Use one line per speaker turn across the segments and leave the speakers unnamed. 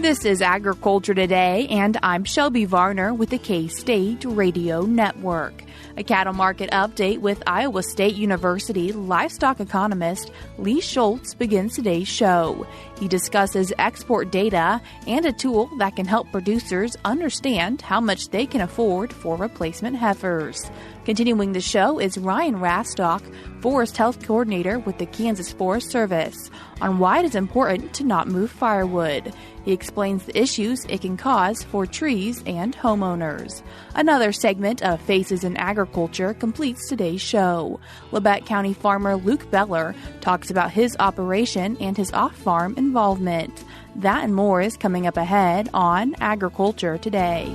This is Agriculture Today, and I'm Shelby Varner with the K-State Radio Network. A cattle market update with Iowa State University livestock economist Lee Schulz begins today's show. He discusses export data and a tool that can help producers understand how much they can afford for replacement heifers. Continuing the show is Ryan Rastok, Forest Health Coordinator with the Kansas Forest Service, on why it is important to not move firewood. He explains the issues it can cause for trees and homeowners. Another segment of Faces in Agriculture completes today's show. Labette County farmer Luke Bellar talks about his operation and his off-farm involvement. That and more is coming up ahead on Agriculture Today.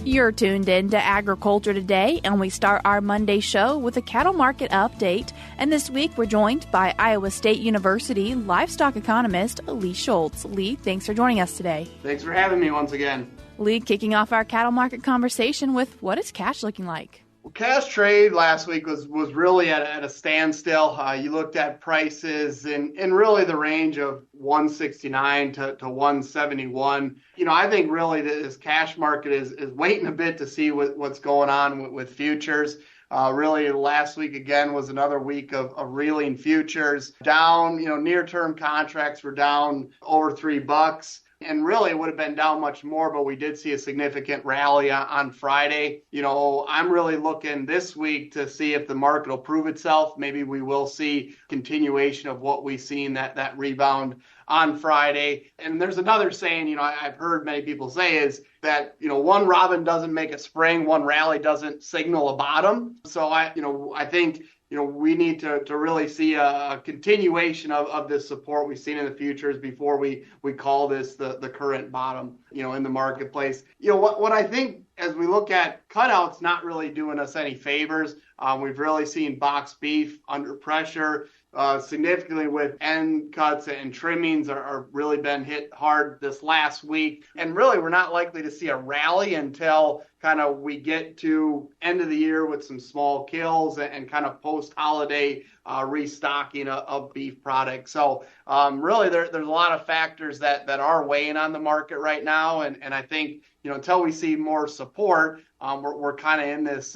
You're tuned in to Agriculture Today, and we start our Monday show with a cattle market update. And this week, we're joined by Iowa State University livestock economist Lee Schulz. Lee, thanks for joining us today.
Thanks for having me once again.
Lee, kicking off our cattle market conversation with what is cash looking like?
Well, cash trade last week was really at a standstill. You looked at prices in really the range of 169 to 171. I think really this cash market is waiting a bit to see what's going on with futures. Really, last week, again, was another week of reeling futures. Down, near-term contracts were down over $3. And really, it would have been down much more, but we did see a significant rally on Friday. I'm really looking this week to see if the market will prove itself. Maybe we will see continuation of what we've seen, that rebound on Friday. And there's another saying, I've heard many people say is that, one robin doesn't make a spring, one rally doesn't signal a bottom. So I think we need to really see a continuation of this support we've seen in the futures before we call this the current bottom, in the marketplace. What I think as we look at cutouts, not really doing us any favors. We've really seen box beef under pressure. Significantly with end cuts and trimmings are really been hit hard this last week. And really, we're not likely to see a rally until kind of we get to end of the year with some small kills and kind of post-holiday restocking of beef products. So really, there's a lot of factors that are weighing on the market right now. And I think, until we see more support, we're kind of in this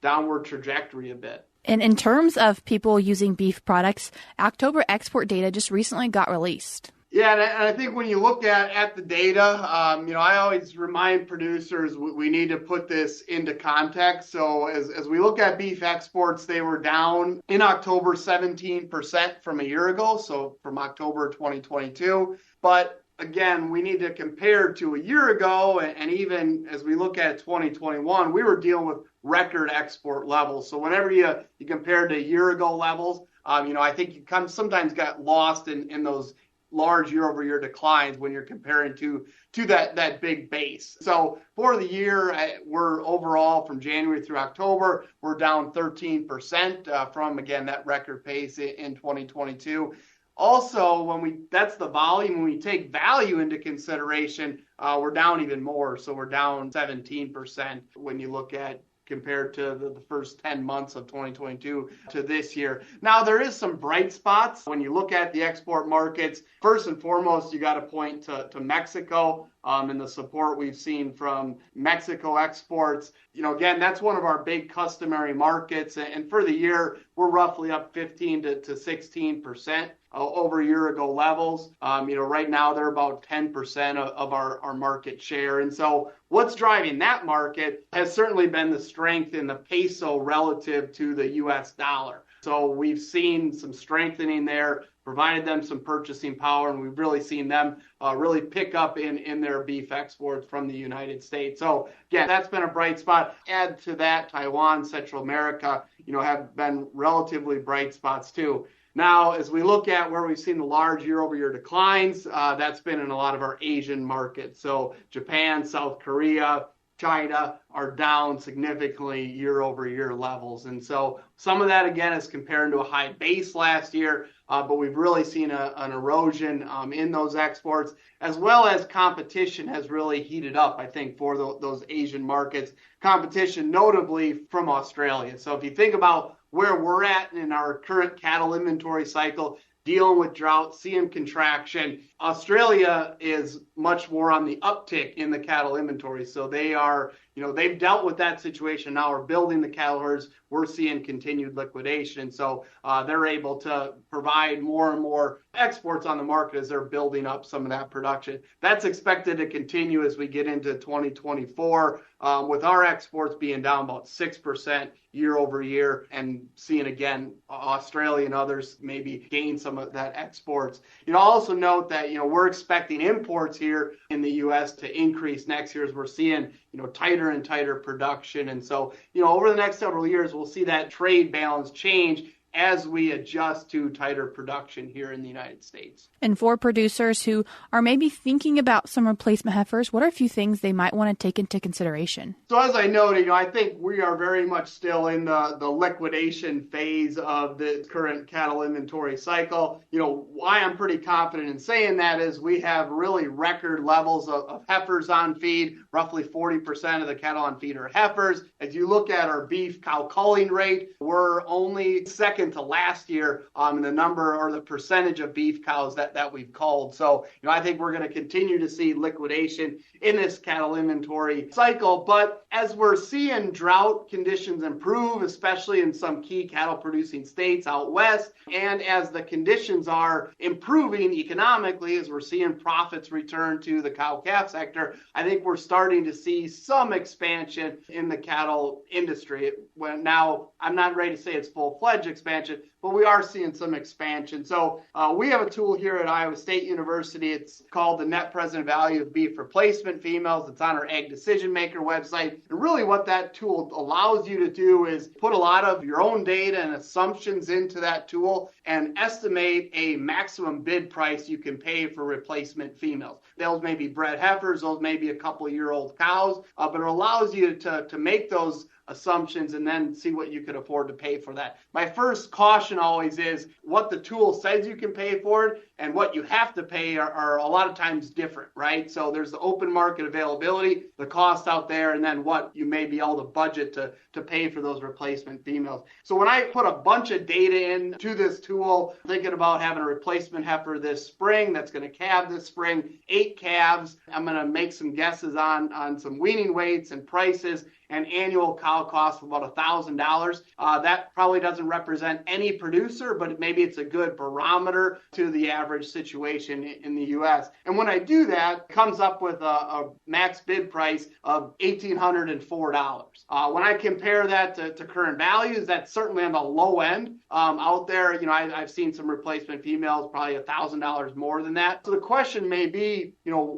downward trajectory a bit.
And in terms of people using beef products, October export data just recently got released.
Yeah, and I think when you look at the data, I always remind producers we need to put this into context. So as we look at beef exports, they were down in October 17% from a year ago, so from October 2022. But again, we need to compare to a year ago, and even as we look at 2021, we were dealing with record export levels. So whenever you compare to a year ago levels, I think you sometimes got lost in those large year-over-year declines when you're comparing to that big base. So for the year, we're overall from January through October, we're down 13% from, again, that record pace in 2022. Also, that's the volume. When we take value into consideration, we're down even more. So we're down 17% when you look at compared to the first 10 months of 2022 to this year. Now, there is some bright spots. When you look at the export markets, first and foremost, you got to point to Mexico and the support we've seen from Mexico exports. Again, that's one of our big customary markets. And for the year, we're roughly up 15 to 16% over year-ago levels. Right now, they're about 10% of our market share. And so what's driving that market has certainly been the strength in the peso relative to the U.S. dollar. So we've seen some strengthening there, provided them some purchasing power, and we've really seen them really pick up in their beef exports from the United States. So again, that's been a bright spot. Add to that, Taiwan, Central America, have been relatively bright spots too. Now, as we look at where we've seen the large year-over-year declines, that's been in a lot of our Asian markets. So Japan, South Korea, China are down significantly year-over-year levels. And so some of that, again, is comparing to a high base last year. but we've really seen an erosion in those exports, as well as competition has really heated up, I think, for those Asian markets. Competition notably from Australia. So if you think about where we're at in our current cattle inventory cycle, dealing with drought, seeing contraction, Australia is much more on the uptick in the cattle inventory. So they are, they've dealt with that situation. Now we're building the cattle herds. We're seeing continued liquidation. So they're able to provide more and more exports on the market as they're building up some of that production. That's expected to continue as we get into 2024, with our exports being down about 6% year over year, and seeing again Australia and others maybe gain some of that exports. Also note that we're expecting imports here in the U.S. to increase next year as we're seeing tighter and tighter production, and so over the next several years we'll see that trade balance change as we adjust to tighter production here in the United States.
And for producers who are maybe thinking about some replacement heifers, what are a few things they might want to take into consideration?
So as I noted, I think we are very much still in the liquidation phase of the current cattle inventory cycle. Why I'm pretty confident in saying that is we have really record levels of heifers on feed. Roughly 40% of the cattle on feed are heifers. As you look at our beef cow culling rate, we're only second to last year in the number or the percentage of beef cows that we've culled. So, I think we're going to continue to see liquidation in this cattle inventory cycle. But as we're seeing drought conditions improve, especially in some key cattle producing states out west, and as the conditions are improving economically, as we're seeing profits return to the cow-calf sector, I think we're starting to see some expansion in the cattle industry. Now, I'm not ready to say it's full-fledged expansion, but we are seeing some expansion. So we have a tool here at Iowa State University. It's called the Net Present Value of Beef Replacement Females. It's on our Ag Decision Maker website. And really what that tool allows you to do is put a lot of your own data and assumptions into that tool and estimate a maximum bid price you can pay for replacement females. Those may be bred heifers, those may be a couple-year-old cows, but it allows you to make those assumptions and then see what you could afford to pay for that. My first caution always is what the tool says you can pay for it and what you have to pay are a lot of times different, right? So there's the open market availability, the cost out there, and then what you may be able to budget to pay for those replacement females. So when I put a bunch of data into this tool, thinking about having a replacement heifer this spring that's going to calve this spring, 8 calves, I'm going to make some guesses on some weaning weights and prices, and annual cow cost of about $1,000. That probably doesn't represent any producer, but maybe it's a good barometer to the average situation in the U.S. And when I do that, it comes up with a max bid price of $1,804. When I compare that to current values, that's certainly on the low end. Out there, I've seen some replacement females probably $1,000 more than that. So the question may be,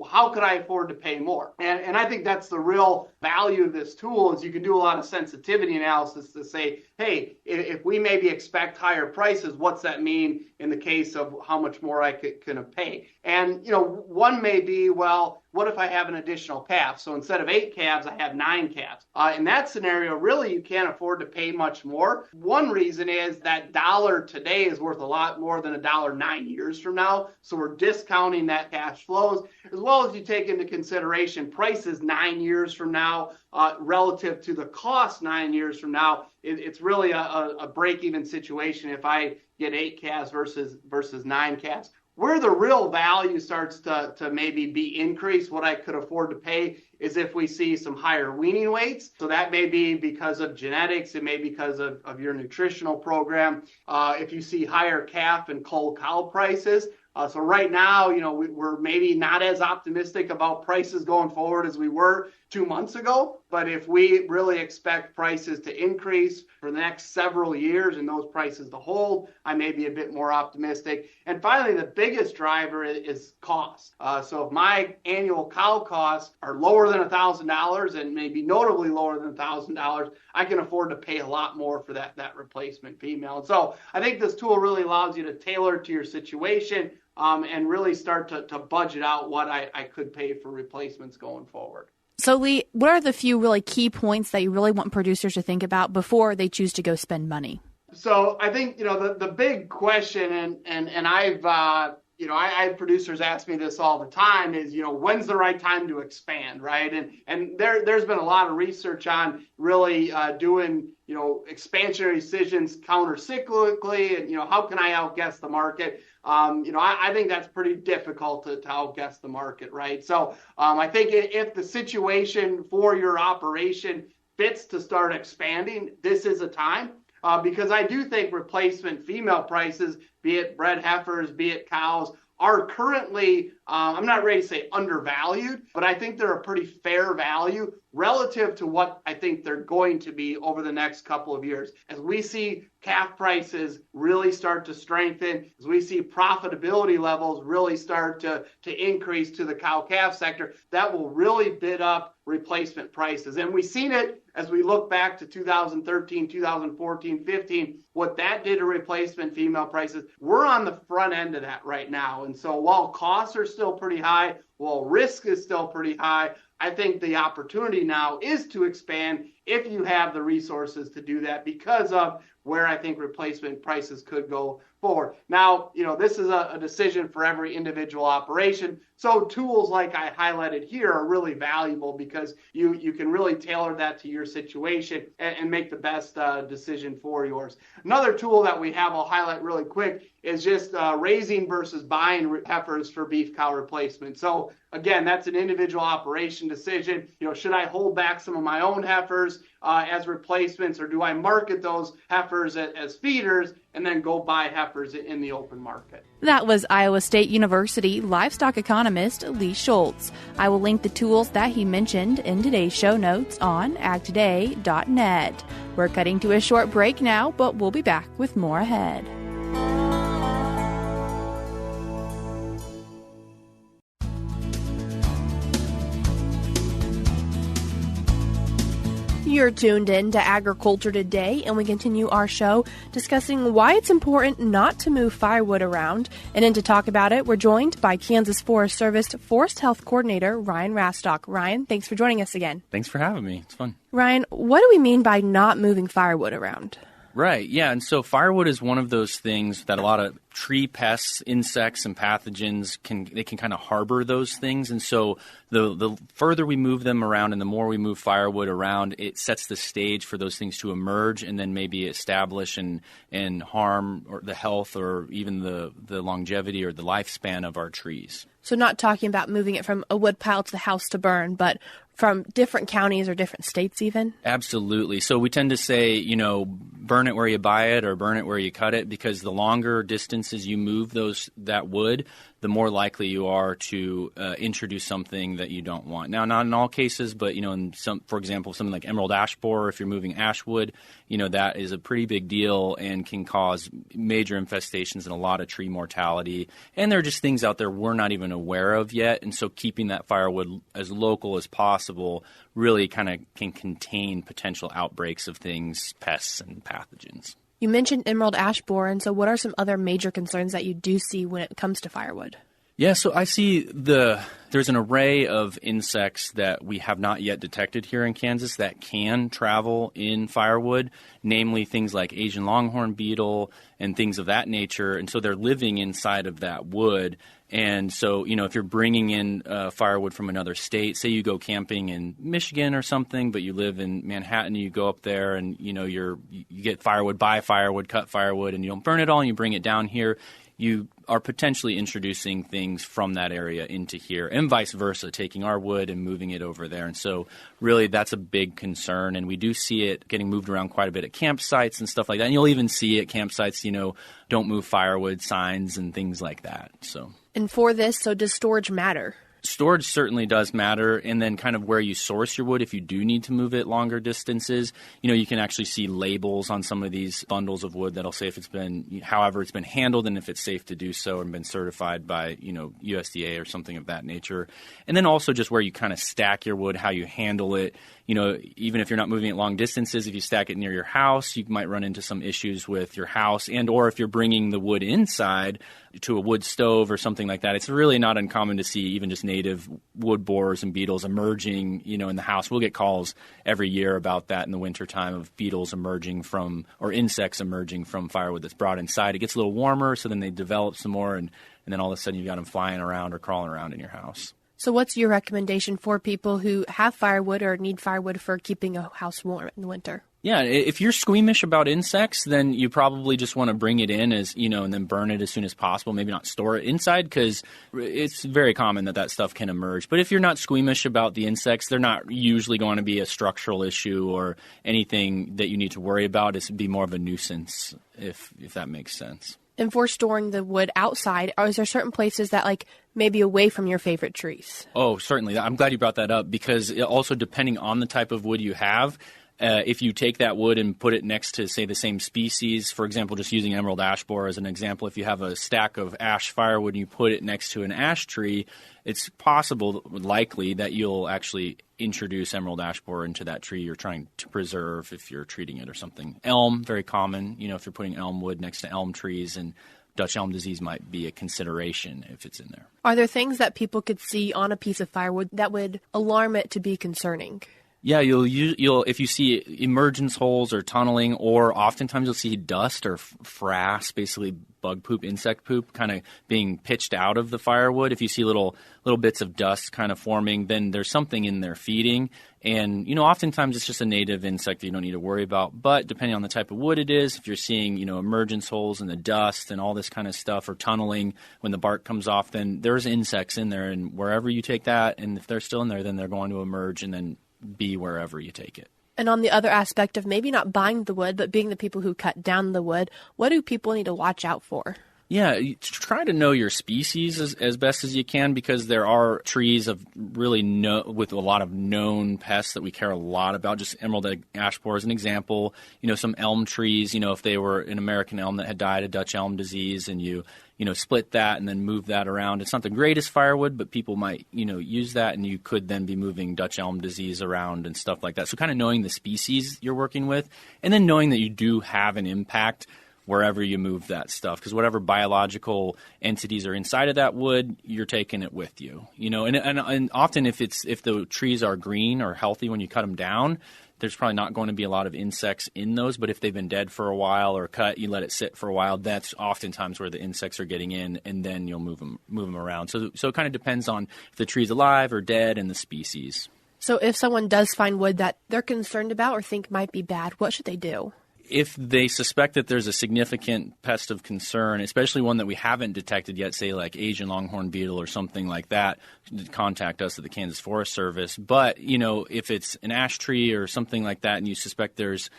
how could I afford to pay more? And I think that's the real value of this tool is you can do a lot of sensitivity analysis to say, hey, if we maybe expect higher prices, what's that mean in the case of how much more I can pay? And, one may be, well, what if I have an additional calf? So instead of 8 calves, I have 9 calves. In that scenario, really, you can't afford to pay much more. One reason is that dollar today is worth a lot more than $1 9 years from now. So we're discounting that cash flows, as well as you take into consideration prices 9 years from now relative to the cost 9 years from now. It's really a break-even situation if I get 8 calves versus 9 calves. Where the real value starts to maybe be increased, what I could afford to pay, is if we see some higher weaning weights. So that may be because of genetics. It may be because of your nutritional program. If you see higher calf and cull cow prices. So right now, we're maybe not as optimistic about prices going forward as we were 2 months ago. But if we really expect prices to increase for the next several years and those prices to hold, I may be a bit more optimistic. And finally, the biggest driver is cost. So if my annual cow costs are lower than $1,000 and maybe notably lower than $1,000, I can afford to pay a lot more for that replacement female. And so I think this tool really allows you to tailor to your situation and really start to budget out what I could pay for replacements going forward.
So, Lee, what are the few really key points that you really want producers to think about before they choose to go spend money?
So I think, the big question, and I've, I have producers ask me this all the time is, when's the right time to expand, right? And there's been a lot of research on really doing, expansionary decisions counter-cyclically, and, how can I outguess the market? I think that's pretty difficult to outguess the market, right? So I think if the situation for your operation fits to start expanding, this is a time. Because I do think replacement female prices, be it bred heifers, be it cows, are currently, I'm not ready to say undervalued, but I think they're a pretty fair value relative to what I think they're going to be over the next couple of years. As we see calf prices really start to strengthen, as we see profitability levels really start to increase to the cow-calf sector, that will really bid up replacement prices. And we've seen it as we look back to 2013, 2014, 15, what that did to replacement female prices. We're on the front end of that right now. And so while costs are still pretty high, while risk is still pretty high, I think the opportunity now is to expand if you have the resources to do that because of where I think replacement prices could go forward. Now, this is a decision for every individual operation. So tools like I highlighted here are really valuable because you can really tailor that to your situation and make the best decision for yours. Another tool that we have, I'll highlight really quick, is just raising versus buying heifers for beef cow replacement. So again, that's an individual operation decision. Should I hold back some of my own heifers as replacements, or do I market those heifers as feeders and then go buy heifers in the open market?
That was Iowa State University livestock economist Lee Schulz. I will link the tools that he mentioned in today's show notes on agtoday.net. We're cutting to a short break now, but we'll be back with more ahead. You're tuned in to Agriculture Today, and we continue our show discussing why it's important not to move firewood around. And then to talk about it, we're joined by Kansas Forest Service Forest Health Coordinator Ryan Rastok. Ryan, thanks for joining us again.
Thanks for having me. It's fun.
Ryan, what do we mean by not moving firewood around?
Right, yeah, and so firewood is one of those things that a lot of tree pests, insects, and pathogens can kind of harbor those things, and so the further we move them around and the more we move firewood around, it sets the stage for those things to emerge and then maybe establish and harm or the health or even the longevity or the lifespan of our trees.
So not talking about moving it from a wood pile to the house to burn, but from different counties or different states even?
Absolutely. So we tend to say, burn it where you buy it or burn it where you cut it, because the longer distances you move that wood, the more likely you are to introduce something that you don't want. Now, not in all cases, but, in for example, something like emerald ash borer, if you're moving ash wood, that is a pretty big deal and can cause major infestations and a lot of tree mortality. And there are just things out there we're not even aware of yet. And so keeping that firewood as local as possible really kind of can contain potential outbreaks of things, pests and pathogens.
You mentioned emerald ash borer, and so what are some other major concerns that you do see when it comes to firewood?
Yeah, so I see there's an array of insects that we have not yet detected here in Kansas that can travel in firewood, namely things like Asian longhorn beetle and things of that nature. And so they're living inside of that wood. And so, if you're bringing in firewood from another state, say you go camping in Michigan or something, but you live in Manhattan, you go up there and, you get firewood, buy firewood, cut firewood, and you don't burn it all and you bring it down here, you are potentially introducing things from that area into here and vice versa, taking our wood and moving it over there. And so really that's a big concern. And we do see it getting moved around quite a bit at campsites and stuff like that. And you'll even see at campsites, don't move firewood signs and things like that.
And for this, so does storage matter?
Storage certainly does matter, and then kind of where you source your wood if you do need to move it longer distances. You can actually see labels on some of these bundles of wood that'll say if it's been, however it's been handled and if it's safe to do so and been certified by, USDA or something of that nature. And then also just where you kind of stack your wood, how you handle it. Even if you're not moving it long distances, if you stack it near your house, you might run into some issues with your house, and or if you're bringing the wood inside to a wood stove or something like that. It's really not uncommon to see even just native wood borers and beetles emerging, in the house. We'll get calls every year about that in the wintertime of beetles emerging from, or insects emerging from firewood that's brought inside. It gets a little warmer, so then they develop some more, and then all of a sudden you've got them flying around or crawling around in your house.
So what's your recommendation for people who have firewood or need firewood for keeping a house warm in the winter?
Yeah, if you're squeamish about insects, then you probably just want to bring it in and then burn it as soon as possible. Maybe not store it inside because it's very common that stuff can emerge. But if you're not squeamish about the insects, they're not usually going to be a structural issue or anything that you need to worry about. It's be more of a nuisance, if that makes sense.
And for storing the wood outside, is there certain places that maybe away from your favorite trees?
Oh, certainly. I'm glad you brought that up because also depending on the type of wood you have, if you take that wood and put it next to, say, the same species, for example, just using emerald ash borer as an example, if you have a stack of ash firewood and you put it next to an ash tree, it's possible, likely, that you'll actually introduce emerald ash borer into that tree you're trying to preserve if you're treating it or something. Elm, very common, if you're putting elm wood next to elm trees, and Dutch elm disease might be a consideration if it's in there.
Are there things that people could see on a piece of firewood that would alarm it to be concerning?
Yeah, you'll if you see emergence holes or tunneling, or oftentimes you'll see dust or frass, basically bug poop, insect poop, kind of being pitched out of the firewood. If you see little bits of dust kind of forming, then there's something in there feeding. And, oftentimes it's just a native insect that you don't need to worry about. But depending on the type of wood it is, if you're seeing, emergence holes in the dust and all this kind of stuff, or tunneling when the bark comes off, then there's insects in there. And wherever you take that, and if they're still in there, then they're going to emerge and then be wherever you take it.
And on the other aspect of maybe not buying the wood, but being the people who cut down the wood, what do people need to watch out for?
Yeah, try to know your species as best as you can, because there are trees of really with a lot of known pests that we care a lot about. Just emerald ash borer is an example. Some elm trees, if they were an American elm that had died of Dutch elm disease, and you split that and then move that around. It's not the greatest firewood, but people might, use that, and you could then be moving Dutch elm disease around and stuff like that. So kind of knowing the species you're working with, and then knowing that you do have an impact wherever you move that stuff, because whatever biological entities are inside of that wood, you're taking it with you. And often if the trees are green or healthy when you cut them down, there's probably not going to be a lot of insects in those. But if they've been dead for a while or cut, you let it sit for a while, that's oftentimes where the insects are getting in, and then you'll move them around. So it kind of depends on if the tree's alive or dead and the species.
So if someone does find wood that they're concerned about or think might be bad, what should they do?
If they suspect that there's a significant pest of concern, especially one that we haven't detected yet, say like Asian longhorn beetle or something like that, contact us at the Kansas Forest Service. But, if it's an ash tree or something like that and you suspect there's,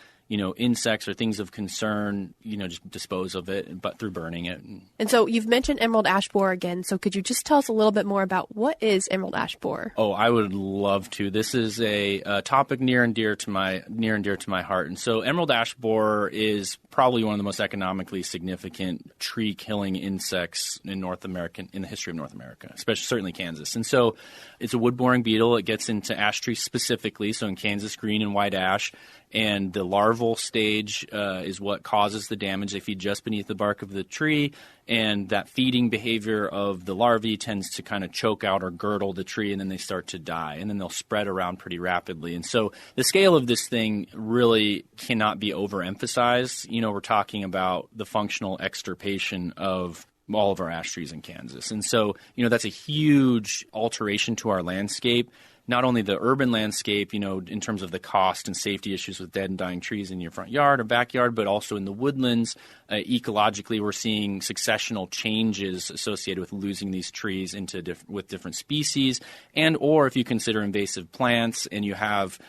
insects or things of concern, just dispose of it, but through burning it.
And so you've mentioned emerald ash borer again. So could you just tell us a little bit more about what is emerald ash borer?
Oh, I would love to. This is a topic near and dear to my heart. And so emerald ash borer is probably one of the most economically significant tree-killing insects in the history of North America, especially certainly Kansas. And so it's a wood-boring beetle. It gets into ash trees specifically, so in Kansas, green and white ash. And the larval stage is what causes the damage. They feed just beneath the bark of the tree, and that feeding behavior of the larvae tends to kind of choke out or girdle the tree, and then they start to die, and then they'll spread around pretty rapidly. And so the scale of this thing really cannot be overemphasized. We're talking about the functional extirpation of all of our ash trees in Kansas. And so, that's a huge alteration to our landscape. Not only the urban landscape, in terms of the cost and safety issues with dead and dying trees in your front yard or backyard, but also in the woodlands. Ecologically, we're seeing successional changes associated with losing these trees with different species. Or if you consider invasive plants and you have,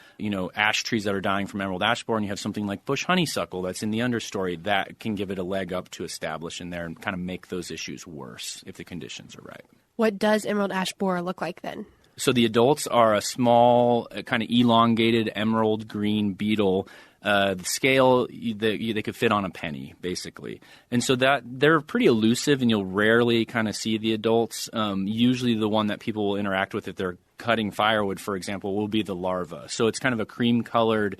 ash trees that are dying from emerald ash borer, and you have something like bush honeysuckle that's in the understory, that can give it a leg up to establish in there and kind of make those issues worse if the conditions are right.
What does emerald ash borer look like then?
So the adults are a small, kind of elongated emerald green beetle. The scale, they could fit on a penny, basically. And so that they're pretty elusive, and you'll rarely kind of see the adults. Usually the one that people will interact with if they're cutting firewood, for example, will be the larva. So it's kind of a cream-colored,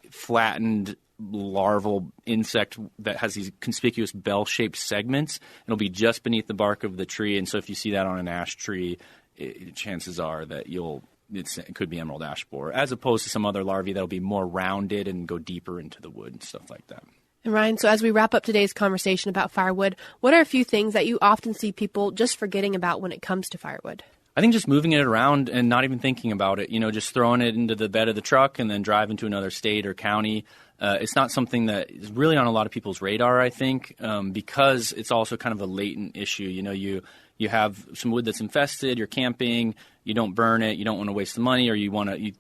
flattened larval insect that has these conspicuous bell-shaped segments. It'll be just beneath the bark of the tree, and so if you see that on an ash tree, chances are that it could be emerald ash borer, as opposed to some other larvae that'll be more rounded and go deeper into the wood and stuff like that.
And Ryan, so as we wrap up today's conversation about firewood, what are a few things that you often see people just forgetting about when it comes to firewood?
I think just moving it around and not even thinking about it, just throwing it into the bed of the truck and then driving to another state or county. It's not something that is really on a lot of people's radar, I think, because it's also kind of a latent issue. You have some wood that's infested, you're camping, you don't burn it, you don't want to waste the money, or you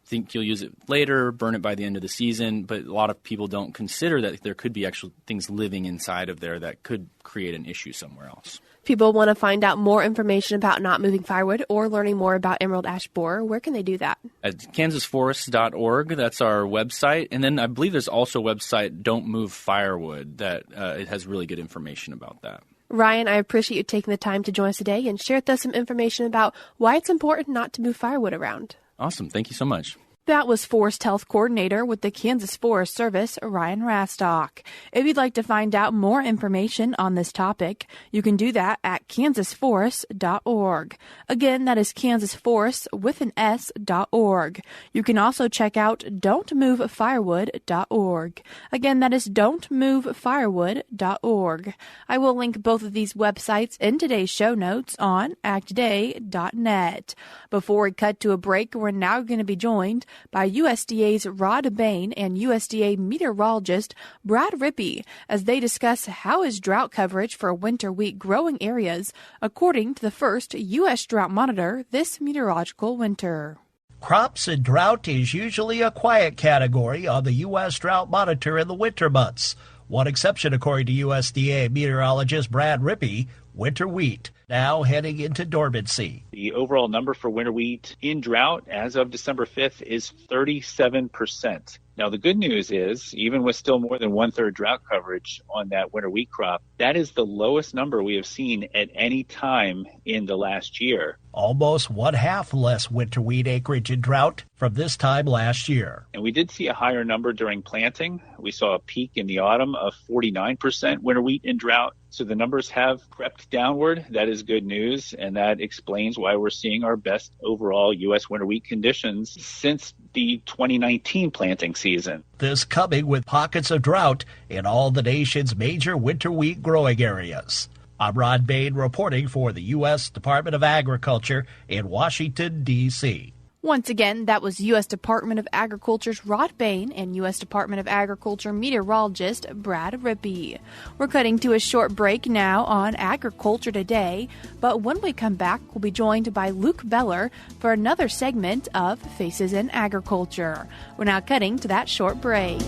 think you'll use it later, burn it by the end of the season. But a lot of people don't consider that there could be actual things living inside of there that could create an issue somewhere else.
People want to find out more information about not moving firewood or learning more about emerald ash borer. Where can they do that?
At kansasforests.org, that's our website. And then I believe there's also a website, Don't Move Firewood, that it has really good information about that.
Ryan, I appreciate you taking the time to join us today and share with us some information about why it's important not to move firewood around.
Awesome. Thank you so much.
That was Forest Health Coordinator with the Kansas Forest Service, Ryan Rastok. If you'd like to find out more information on this topic, you can do that at kansasforests.org. Again, that is kansasforests.org. You can also check out don'tmovefirewood.org. Again, that is don'tmovefirewood.org. I will link both of these websites in today's show notes on acttoday.net. Before we cut to a break, we're now going to be joined by USDA's Rod Bain and USDA meteorologist Brad Rippey as they discuss how is drought coverage for winter wheat growing areas according to the first U.S. drought monitor this meteorological winter.
Crops and drought is usually a quiet category on the U.S. drought monitor in the winter months. One exception, according to USDA meteorologist Brad Rippey, winter wheat, now heading into dormancy.
The overall number for winter wheat in drought as of December 5th is 37%. Now, the good news is, even with still more than one-third drought coverage on that winter wheat crop, that is the lowest number we have seen at any time in the last year.
Almost one-half less winter wheat acreage in drought from this time last year.
And we did see a higher number during planting. We saw a peak in the autumn of 49% winter wheat in drought. So the numbers have crept downward. That is good news, and that explains why we're seeing our best overall U.S. winter wheat conditions since the 2019 planting season.
This coming with pockets of drought in all the nation's major winter wheat growing areas. I'm Rod Bain reporting for the U.S. Department of Agriculture in Washington, D.C.
Once again, that was U.S. Department of Agriculture's Rod Bain and U.S. Department of Agriculture meteorologist Brad Rippey. We're cutting to a short break now on Agriculture Today, but when we come back, we'll be joined by Luke Bellar for another segment of Faces in Agriculture. We're now cutting to that short break.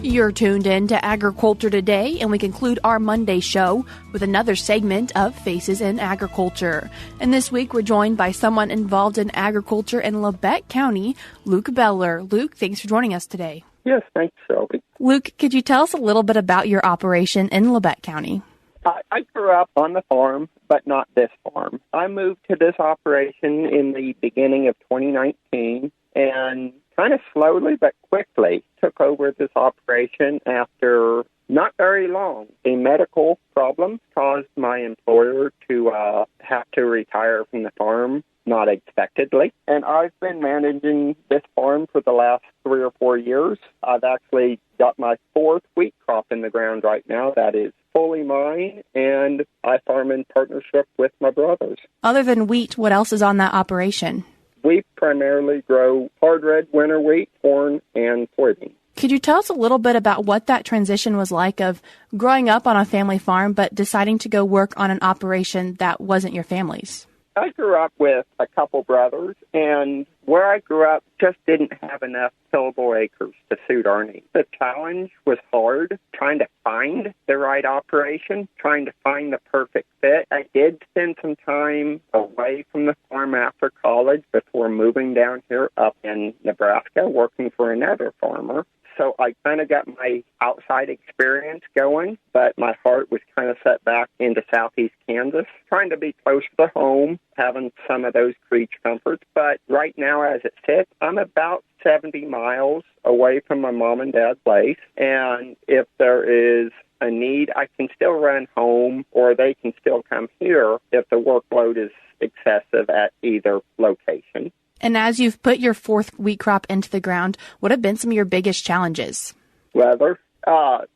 You're tuned in to Agriculture Today, and we conclude our Monday show with another segment of Faces in Agriculture. And this week, we're joined by someone involved in agriculture in Labette County, Luke Bellar. Luke, thanks for joining us today.
Yes, thanks, Shelby.
Luke, could you tell us a little bit about your operation in Labette County?
I grew up on the farm, but not this farm. I moved to this operation in the beginning of 2019, and kind of slowly but quickly took over this operation after not very long. The medical problems caused my employer to have to retire from the farm, not expectedly. And I've been managing this farm for the last 3 or 4 years. I've actually got my 4th wheat crop in the ground right now that is fully mine, and I farm in partnership with my brothers.
Other than wheat, what else is on that operation?
We primarily grow hard red winter wheat, corn, and soybeans.
Could you tell us a little bit about what that transition was like of growing up on a family farm but deciding to go work on an operation that wasn't your family's?
I grew up with a couple brothers, and where I grew up just didn't have enough tillable acres to suit our needs. The challenge was hard, trying to find the right operation, trying to find the perfect fit. I did spend some time away from the farm after college before moving down here up in Nebraska, working for another farmer. So I kind of got my outside experience going, but my heart was kind of set back into southeast Kansas, trying to be close to home, having some of those creature comforts. But right now, as it sits, I'm about 70 miles away from my mom and dad's place. And if there is a need, I can still run home, or they can still come here if the workload is excessive at either location.
And as you've put your fourth wheat crop into the ground, what have been some of your biggest challenges?
Weather.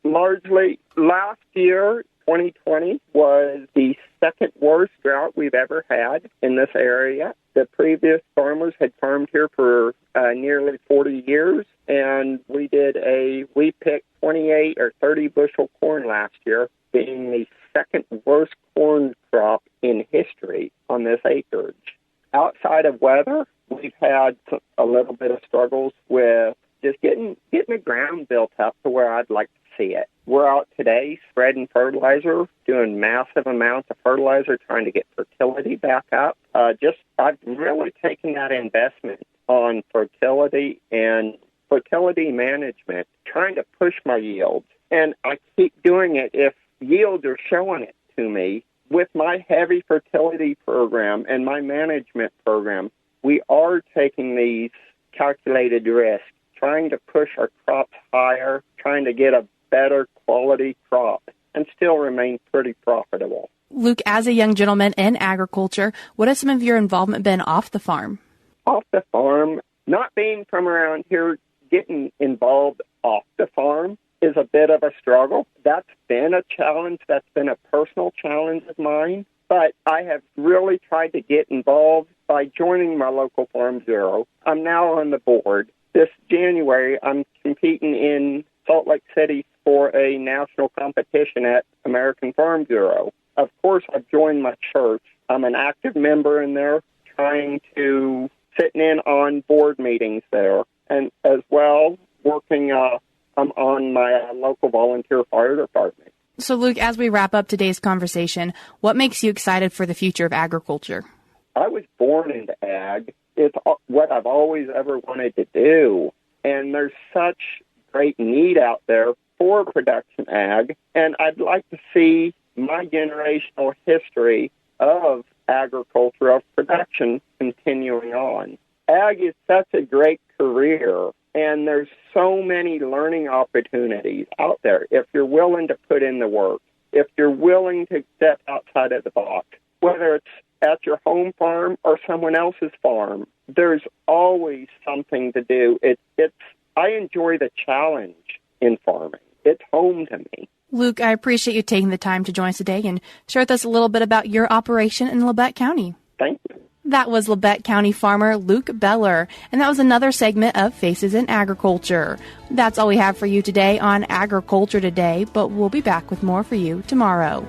Largely, last year, 2020, was the second worst drought we've ever had in this area. The previous farmers had farmed here for nearly 40 years, and we picked 28 or 30 bushel corn last year, being the second worst corn crop in history on this acreage. Outside of weather, we've had a little bit of struggles with just getting the ground built up to where I'd like to see it. We're out today spreading fertilizer, doing massive amounts of fertilizer, trying to get fertility back up. I've really taken that investment on fertility and fertility management, trying to push my yields. And I keep doing it if yields are showing it to me. With my heavy fertility program and my management program, we are taking these calculated risks, trying to push our crops higher, trying to get a better quality crop, and still remain pretty profitable.
Luke, as a young gentleman in agriculture, what has some of your involvement been off the farm?
Off the farm, not being from around here, getting involved off the farm is a bit of a struggle. That's been a challenge. That's been a personal challenge of mine. But I have really tried to get involved by joining my local Farm Bureau. I'm now on the board. This January, I'm competing in Salt Lake City for a national competition at American Farm Bureau. Of course, I've joined my church. I'm an active member in there, sitting in on board meetings there, and as well working I'm on my local volunteer fire department.
So, Luke, as we wrap up today's conversation, what makes you excited for the future of agriculture?
I was born into ag. It's what I've always ever wanted to do. And there's such great need out there for production ag. And I'd like to see my generational history of agriculture, of production, continuing on. Ag is such a great career. And there's so many learning opportunities out there if you're willing to put in the work, if you're willing to step outside of the box, whether it's at your home farm or someone else's farm. There's always something to do. I enjoy the challenge in farming. It's home to me.
Luke, I appreciate you taking the time to join us today and share with us a little bit about your operation in Labette County.
Thank you.
That was Labette County farmer Luke Bellar, and that was another segment of Faces in Agriculture. That's all we have for you today on Agriculture Today, but we'll be back with more for you tomorrow.